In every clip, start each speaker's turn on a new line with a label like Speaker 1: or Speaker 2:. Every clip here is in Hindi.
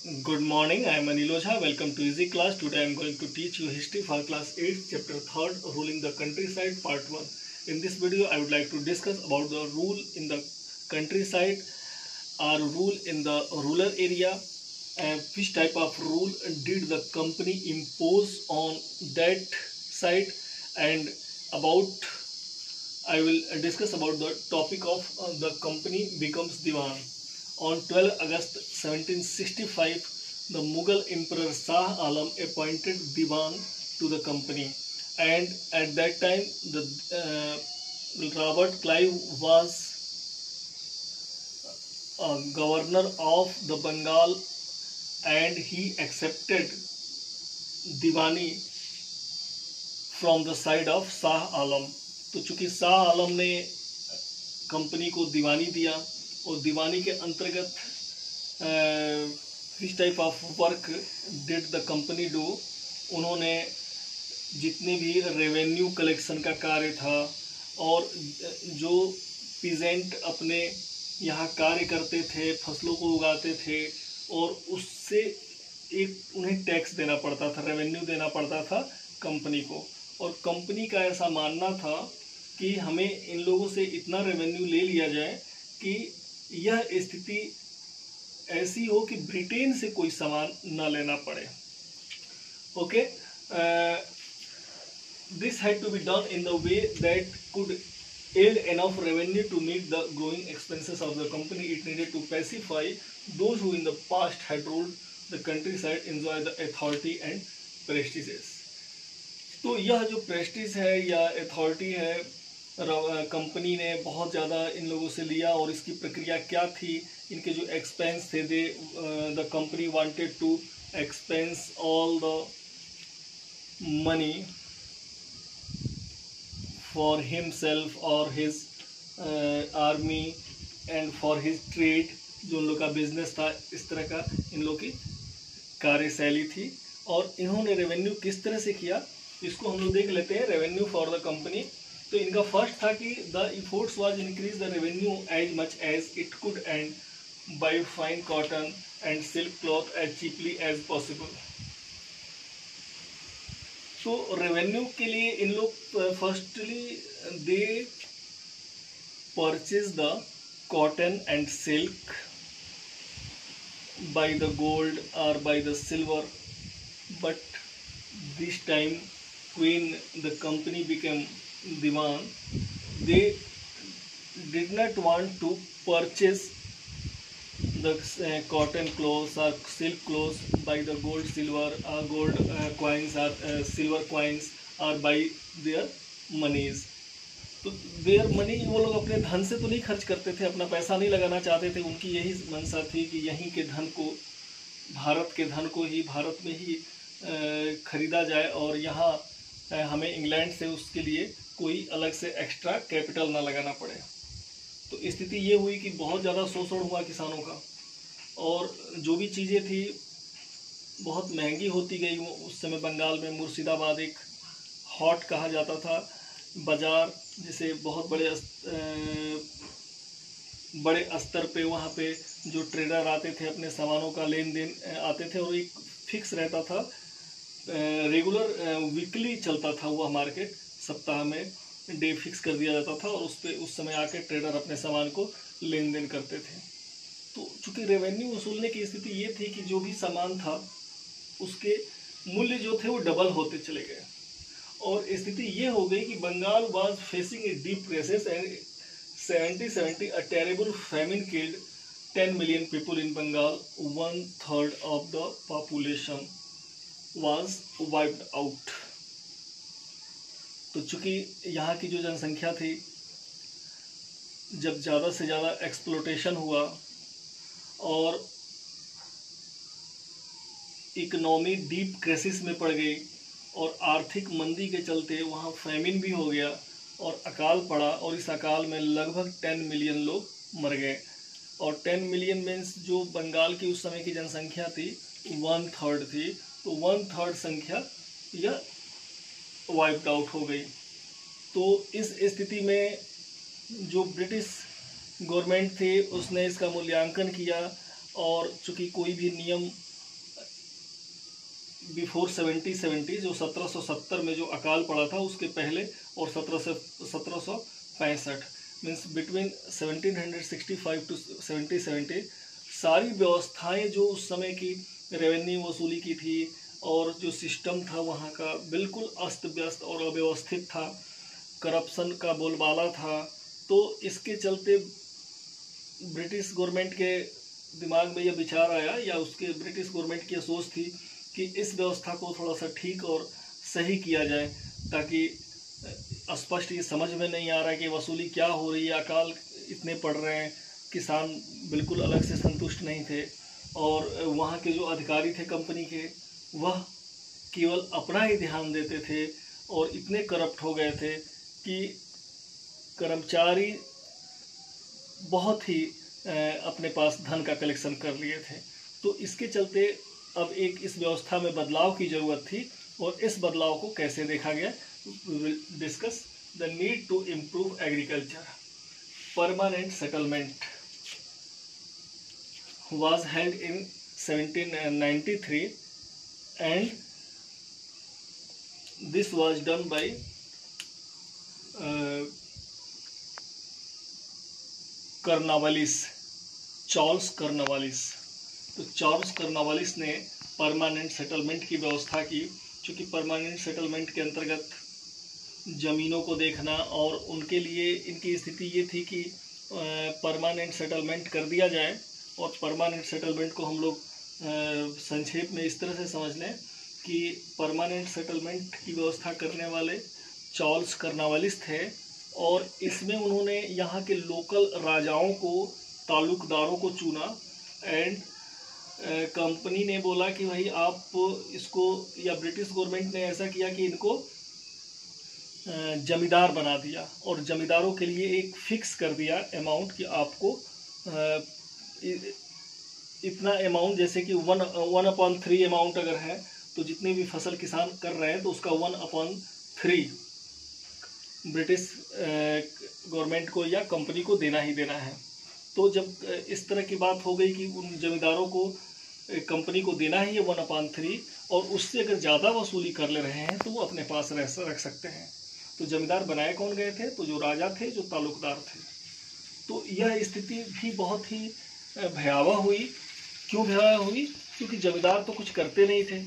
Speaker 1: Good morning, I am Anil Ojha. Welcome to Easy Class. Today I am going to teach you history for class 8, chapter 3rd, ruling the countryside, part 1. In this video, I would like to discuss about the rule in the countryside or rule in the rural area, and which type of rule did the company impose on that side, and about I will discuss about the topic of the company becomes Diwan. On 12 August 1765, the Mughal Emperor Shah Alam appointed Diwan to the company, and at that time the Robert Clive was governor of the Bengal, and he accepted Diwani from the side of Shah Alam. तो चूंकि शाह आलम ने कंपनी को दीवानी दिया और दीवानी के अंतर्गत which type of work did the company do, उन्होंने जितने भी रेवेन्यू कलेक्शन का कार्य था और जो पीजेंट अपने यहाँ कार्य करते थे, फसलों को उगाते थे और उससे एक उन्हें टैक्स देना पड़ता था, रेवेन्यू देना पड़ता था कंपनी को। और कंपनी का ऐसा मानना था कि हमें इन लोगों से इतना रेवेन्यू ले लिया जाए कि यह स्थिति ऐसी हो कि ब्रिटेन से कोई सामान ना लेना पड़े। Okay, this had to be done in the way that could yield enough revenue to meet the growing expenses of the company. It needed to pacify those who in the past had ruled the countryside, enjoy the authority and prestiges. तो यह जो प्रेस्टीज है या अथॉरिटी है, कंपनी ने बहुत ज़्यादा इन लोगों से लिया। और इसकी प्रक्रिया क्या थी, इनके जो एक्सपेंस थे, the company wanted to expense all the money for himself और his army and for his trade. जो उन लोग का बिजनेस था, इस तरह का इन लोग की कार्यशैली थी। और इन्होंने रेवेन्यू किस तरह से किया, इसको हम लोग देख लेते हैं। रेवेन्यू फॉर द कंपनी, तो इनका फर्स्ट था कि the efforts was increase the revenue as much as it could and buy fine cotton and silk cloth as cheaply as possible. तो रेवेन्यू के लिए इन लोग firstly they purchase the cotton and silk by the gold और by the silver, but this time when the company became Diwan, they did not want to purchase the cotton clothes or silk clothes by the gold silver or gold coins or silver coins or by their monies. तो their money वो लोग अपने धन से तो नहीं खर्च करते थे, अपना पैसा नहीं लगाना चाहते थे। उनकी यही मंशा थी कि यहीं के धन को, भारत के धन को ही भारत में ही खरीदा जाए और यहाँ हमें इंग्लैंड से उसके लिए कोई अलग से एक्स्ट्रा कैपिटल ना लगाना पड़े। तो स्थिति ये हुई कि बहुत ज़्यादा शोषण हुआ किसानों का, और जो भी चीज़ें थी बहुत महंगी होती गई। उस समय बंगाल में मुर्शिदाबाद एक हॉट कहा जाता था बाज़ार, जिसे बहुत बड़े स्तर पे वहाँ पे जो ट्रेडर आते थे अपने सामानों का लेन देन आते थे, और एक फिक्स रहता था, रेगुलर वीकली चलता था वह मार्केट, सप्ताह में डे फिक्स कर दिया जाता था और उस समय आके ट्रेडर अपने सामान को लेन देन करते थे। तो चूंकि रेवेन्यू वसूलने की स्थिति ये थी कि जो भी सामान था उसके मूल्य जो थे वो डबल होते चले गए, और स्थिति ये हो गई कि Bengal was facing a deep crisis and 1770 a terrible famine killed 10 million people in Bengal. 1/3 of the population was wiped out. तो चूंकि यहाँ की जो जनसंख्या थी, जब ज़्यादा से ज़्यादा एक्सप्लोटेशन हुआ और इकोनॉमी डीप क्राइसिस में पड़ गई और आर्थिक मंदी के चलते वहाँ फैमिन भी हो गया और अकाल पड़ा, और इस अकाल में लगभग 10 मिलियन लोग मर गए। और 10 मिलियन मीन्स जो बंगाल की उस समय की जनसंख्या थी 1/3 थी, तो 1/3 संख्या यह वाइप्ड आउट हो गई। तो इस स्थिति में जो ब्रिटिश गवर्नमेंट थी उसने इसका मूल्यांकन किया, और चूँकि कोई भी नियम बिफोर 1770, जो 1770 में जो अकाल पड़ा था उसके पहले, और 1765 मीन्स बिटवीन 1765 टू 1770 सारी व्यवस्थाएं जो उस समय की रेवेन्यू वसूली की थी और जो सिस्टम था वहाँ का बिल्कुल अस्त व्यस्त और अव्यवस्थित था, करप्शन का बोलबाला था। तो इसके चलते ब्रिटिश गवर्नमेंट के दिमाग में यह विचार आया, या उसके ब्रिटिश गवर्नमेंट की सोच थी कि इस व्यवस्था को थोड़ा सा ठीक और सही किया जाए, ताकि स्पष्ट ये समझ में नहीं आ रहा है कि वसूली क्या हो रही है, अकाल इतने पड़ रहे हैं, किसान बिल्कुल अलग से संतुष्ट नहीं थे, और वहाँ के जो अधिकारी थे कंपनी के वह केवल अपना ही ध्यान देते थे और इतने करप्ट हो गए थे कि कर्मचारी बहुत ही अपने पास धन का कलेक्शन कर लिए थे। तो इसके चलते अब एक इस व्यवस्था में बदलाव की ज़रूरत थी, और इस बदलाव को कैसे देखा गया, we will discuss the need to improve agriculture. Permanent settlement was held in 1793 and this was done by Cornwallis, Charles Cornwallis. तो चार्ल्स कर्नावालिस ने परमानेंट सेटलमेंट की व्यवस्था की, क्योंकि परमानेंट सेटलमेंट के अंतर्गत ज़मीनों को देखना, और उनके लिए इनकी स्थिति ये थी कि परमानेंट सेटलमेंट कर दिया जाए। और परमानेंट सेटलमेंट को हम लोग संक्षेप में इस तरह से समझ लें कि परमानेंट सेटलमेंट की व्यवस्था करने वाले चार्ल्स कर्नावालिस थे, और इसमें उन्होंने यहाँ के लोकल राजाओं को, ताल्लुकदारों को चुना। एंड कंपनी ने बोला कि भाई आप इसको, या ब्रिटिश गवर्नमेंट ने ऐसा किया कि इनको जमींदार बना दिया, और जमींदारों के लिए एक फिक्स कर दिया अमाउंट कि आपको इतना अमाउंट, जैसे कि 1/3 अमाउंट अगर है तो जितनी भी फसल किसान कर रहे हैं तो उसका 1/3 ब्रिटिश गवर्नमेंट को या कंपनी को देना ही देना है। तो जब इस तरह की बात हो गई कि उन जमींदारों को कंपनी को देना ही है 1/3, और उससे अगर ज़्यादा वसूली कर ले रहे हैं तो वो अपने पास रख सकते हैं। तो जमींदार बनाए कौन गए थे? तो जो राजा थे, जो ताल्लुकदार थे। तो यह स्थिति भी बहुत ही भयावह हुई। क्यों भयावह हुई? क्योंकि जमींदार तो कुछ करते नहीं थे,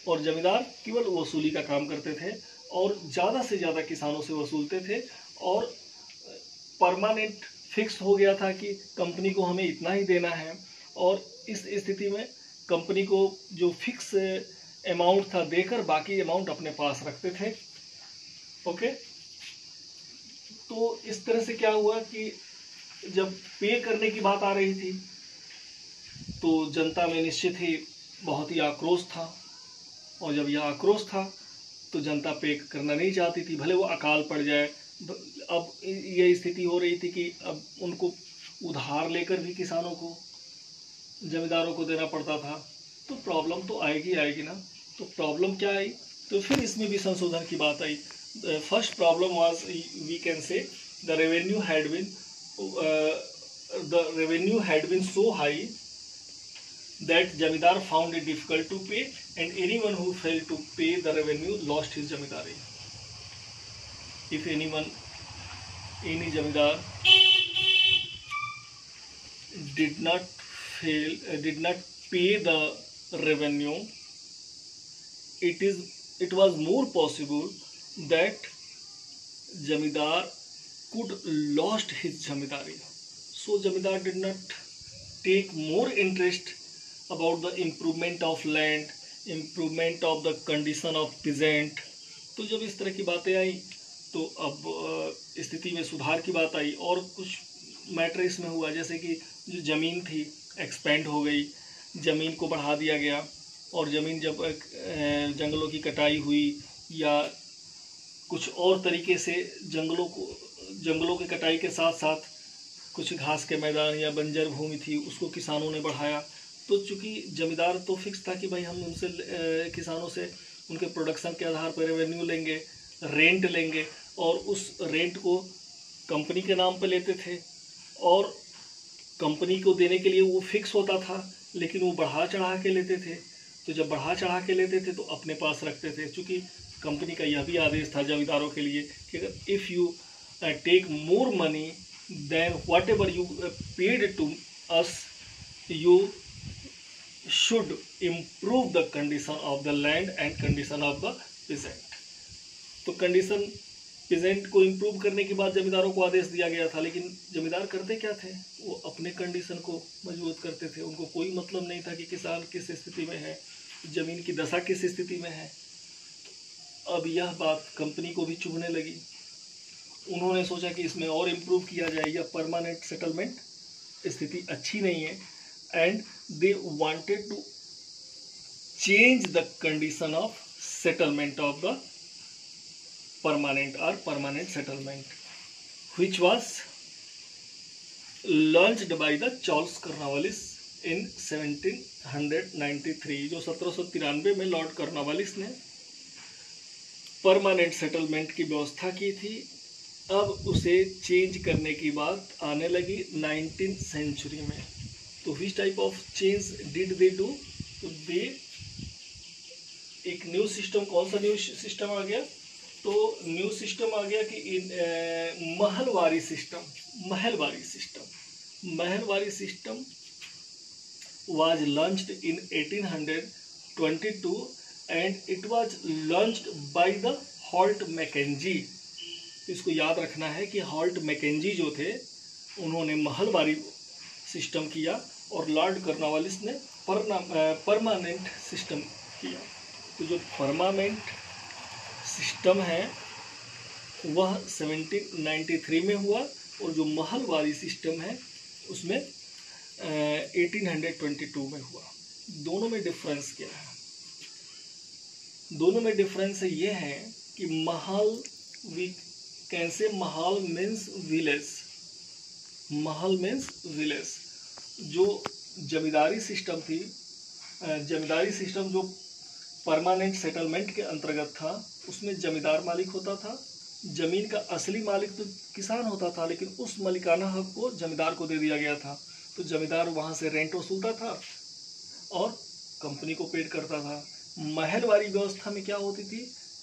Speaker 1: और जमींदार केवल वसूली का काम करते थे और ज़्यादा से ज़्यादा किसानों से वसूलते थे, और परमानेंट फिक्स हो गया था कि कंपनी को हमें इतना ही देना है। और इस स्थिति में कंपनी को जो फिक्स अमाउंट था देकर बाकी अमाउंट अपने पास रखते थे। ओके, तो इस तरह से क्या हुआ कि जब पे करने की बात आ रही थी तो जनता में निश्चित ही बहुत ही आक्रोश था, और जब यह आक्रोश था तो जनता पे करना नहीं चाहती थी, भले वो अकाल पड़ जाए। अब ये स्थिति हो रही थी कि अब उनको उधार लेकर भी किसानों को, जमींदारों को देना पड़ता था, तो प्रॉब्लम तो आएगी ना। तो प्रॉब्लम क्या आई? तो फिर इसमें भी संशोधन की बात आई। First problem was, we can say, the revenue had been so high that jamidar found it difficult to pay, and anyone who failed to pay the revenue lost his jamidari. If any jamidar did not pay the revenue, it was more possible that jamidar could lost his jamidari. So jamidar did not take more interest about the improvement of land, improvement of the condition of peasant। तो जब इस तरह की बातें आई तो अब स्थिति में सुधार की बात आई, और कुछ मैटर इसमें हुआ, जैसे कि जो ज़मीन थी एक्सपेंड हो गई, ज़मीन को बढ़ा दिया गया, और ज़मीन जब जंगलों की कटाई हुई या कुछ और तरीके से जंगलों की कटाई के साथ साथ कुछ घास के मैदान या बंजर भूमि थी उसको किसानों ने बढ़ाया। तो चूँकि जमींदार तो फिक्स था कि भाई हम उनसे किसानों से उनके प्रोडक्शन के आधार पर रेवेन्यू लेंगे, रेंट लेंगे, और उस रेंट को कंपनी के नाम पर लेते थे, और कंपनी को देने के लिए वो फिक्स होता था, लेकिन वो बढ़ा चढ़ा के लेते थे। तो जब बढ़ा चढ़ा के लेते थे तो अपने पास रखते थे, क्योंकि कंपनी का यह भी आदेश था जमींदारों के लिए कि अगर if you take more money then whatever you paid to us, you should improve the condition of the land and condition of the peasant। तो कंडीशन peasant को इम्प्रूव करने के बाद जमींदारों को आदेश दिया गया था, लेकिन जमींदार करते क्या थे, वो अपने कंडीशन को मजबूत करते थे। उनको कोई मतलब नहीं था कि किसान किस स्थिति में है, जमीन की दशा किस स्थिति में है। अब यह बात कंपनी को भी चुभने लगी। उन्होंने सोचा कि इसमें और इम्प्रूव किया जाए, या परमानेंट सेटलमेंट स्थिति अच्छी नहीं है, and they wanted to change the condition of settlement of the permanent settlement, which was launched by the Charles Cornwallis in 1793। जो 1793 में लॉर्ड कॉर्नवालिस ने परमानेंट सेटलमेंट की व्यवस्था की थी। अब उसे चेंज करने की बात आने लगी 19th सेंचुरी में। तो which type of change did they do, तो दे एक न्यू सिस्टम, कौन सा न्यू सिस्टम आ गया, तो न्यू सिस्टम आ गया कि Mahalwari system was launched in 1822 and it was launched by the Holt Mackenzie. तो इसको याद रखना है कि हॉल्ट मैकेंजी जो थे उन्होंने महलवारी सिस्टम किया और लॉर्ड कॉर्नवालिस ने परमानेंट सिस्टम किया। तो जो परमानेंट सिस्टम है वह 1793 में हुआ, और जो महलवारी सिस्टम है उसमें 1822 में हुआ। दोनों में डिफरेंस क्या है? दोनों में डिफरेंस ये है कि महल, वी कैन से महल मीन्स विलेज। जो जमींदारी सिस्टम थी, जमींदारी सिस्टम जो परमानेंट सेटलमेंट के अंतर्गत था, उसमें जमींदार मालिक होता था। जमीन का असली मालिक तो किसान होता था, लेकिन उस मालिकाना हक को जमींदार को दे दिया गया था। तो जमींदार वहाँ से रेंट वसूलता था और कंपनी को पेड करता था। महलवारी व्यवस्था में क्या होती थी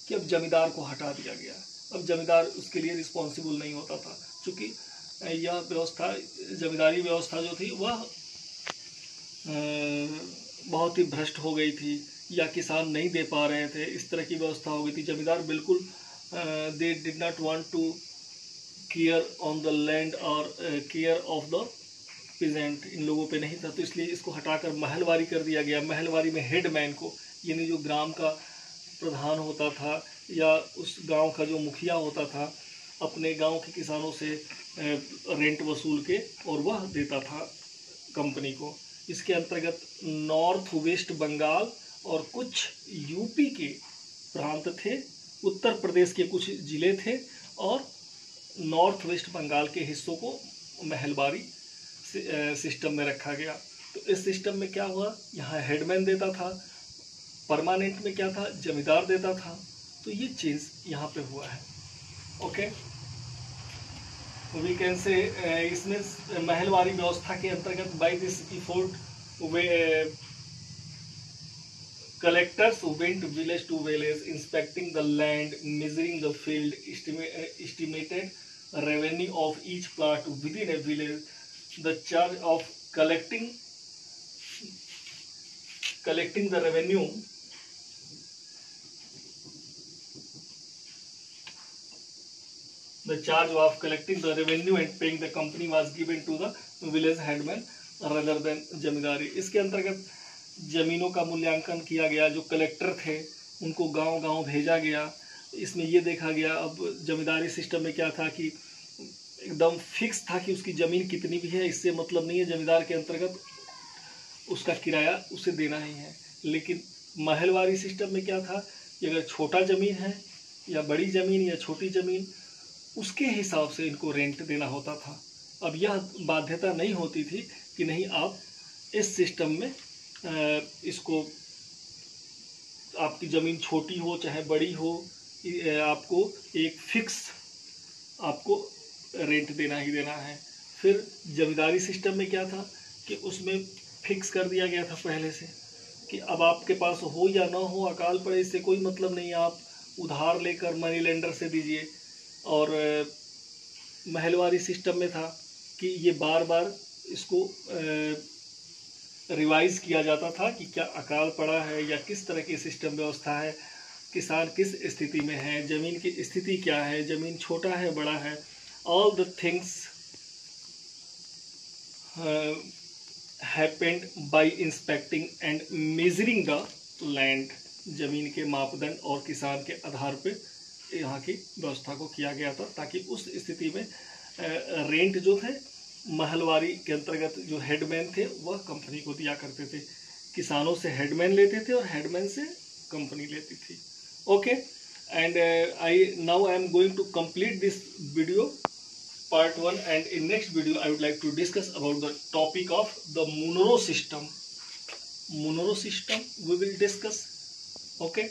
Speaker 1: कि अब जमींदार को हटा दिया गया, अब जमींदार उसके लिए रिस्पॉन्सिबल नहीं होता था, क्योंकि यह व्यवस्था, जमींदारी व्यवस्था जो थी वह बहुत ही भ्रष्ट हो गई थी, या किसान नहीं दे पा रहे थे, इस तरह की व्यवस्था हो गई थी। जमींदार बिल्कुल they did not want to care on the land और केयर ऑफ द पीजेंट, इन लोगों पे नहीं था। तो इसलिए इसको हटाकर महलवारी कर दिया गया। महलवारी में हेडमैन को, यानी जो ग्राम का प्रधान होता था या उस गांव का जो मुखिया होता था, अपने गांव के किसानों से रेंट वसूल के और वह देता था कंपनी को। इसके अंतर्गत नॉर्थ वेस्ट बंगाल और कुछ यूपी के प्रांत थे, उत्तर प्रदेश के कुछ जिले थे, और नॉर्थ वेस्ट बंगाल के हिस्सों को महलवारी सिस्टम में रखा गया। तो इस सिस्टम में क्या हुआ, यहाँ हेडमैन देता था, परमानेंट में क्या था, जमींदार देता था। तो ये चीज़ यहाँ पे हुआ है। ओके, वी कैन से इसमें महलवारी व्यवस्था के अंतर्गत बाय दिस इफोर्ट वे collectors went village to village inspecting the land, measuring the field, estimated revenue of each plot within a village, the charge of collecting the revenue and paying the company was given to the village headman rather than जमींदारी। इसके अंतर्गत जमीनों का मूल्यांकन किया गया, जो कलेक्टर थे उनको गांव-गांव भेजा गया। इसमें ये देखा गया, अब जमींदारी सिस्टम में क्या था कि एकदम फिक्स था कि उसकी ज़मीन कितनी भी है, इससे मतलब नहीं है, जमींदार के अंतर्गत उसका किराया उसे देना ही है। लेकिन महलवारी सिस्टम में क्या था कि अगर छोटा ज़मीन है या बड़ी ज़मीन या छोटी ज़मीन, उसके हिसाब से इनको रेंट देना होता था। अब यह बाध्यता नहीं होती थी कि नहीं, आप इस सिस्टम में इसको, आपकी ज़मीन छोटी हो चाहे बड़ी हो, आपको एक फिक्स आपको रेंट देना ही देना है। फिर जमींदारी सिस्टम में क्या था कि उसमें फिक्स कर दिया गया था पहले से कि अब आपके पास हो या ना हो, अकाल पड़े, इससे कोई मतलब नहीं, आप उधार लेकर मनी लेंडर से दीजिए। और महलवारी सिस्टम में था कि ये बार बार इसको रिवाइज किया जाता था कि क्या अकाल पड़ा है या किस तरह की सिस्टम व्यवस्था है, किसान किस स्थिति में है, ज़मीन की स्थिति क्या है, ज़मीन छोटा है बड़ा है, all the things happened bye inspecting and measuring the land. ज़मीन के मापदंड और किसान के आधार पे यहाँ की व्यवस्था को किया गया था, ताकि उस स्थिति में रेंट जो थे महलवारी के अंतर्गत जो हेडमैन थे वह कंपनी को दिया करते थे। किसानों से हेडमैन लेते थे और हेडमैन से कंपनी लेती थी। Okay, and I am going to complete this video part 1, and in next video I would like to discuss about the topic of the Munro system. Munro system we will discuss. Okay,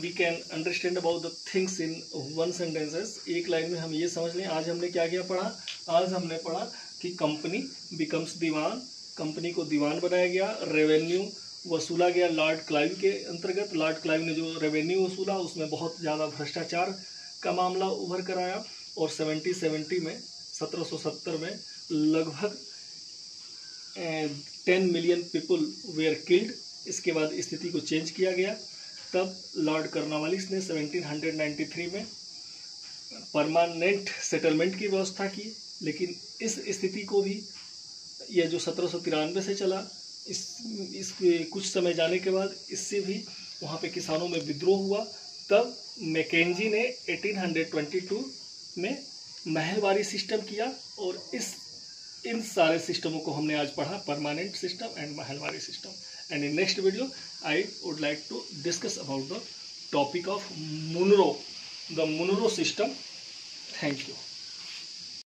Speaker 1: we can understand about the things in one sentences. एक लाइन में हम ये समझ लें आज हमने क्या क्या पढ़ा। आज हमने पढ़ा कि कंपनी बिकम्स दीवान, कंपनी को दीवान बनाया गया, रेवेन्यू वसूला गया लॉर्ड क्लाइव के अंतर्गत। लॉर्ड क्लाइव ने जो रेवेन्यू वसूला उसमें बहुत ज़्यादा भ्रष्टाचार का मामला उभर कर आया, और 1770 में 1770 में लगभग 10 मिलियन पीपल वेयर किल्ड। इसके बाद स्थिति को चेंज किया गया। तब लॉर्ड कॉर्नवालिस ने 1793 में परमानेंट सेटलमेंट की व्यवस्था की, लेकिन इस स्थिति को भी यह जो 1793 से चला, इस कुछ समय जाने के बाद इससे भी वहाँ पे किसानों में विद्रोह हुआ। तब मैकेंजी ने 1822 में महलवारी सिस्टम किया, और इन सारे सिस्टमों को हमने आज पढ़ा, permanent system and Mahalwari system. And in next video I would like to discuss about the topic of Munro, the Munro system. Thank you.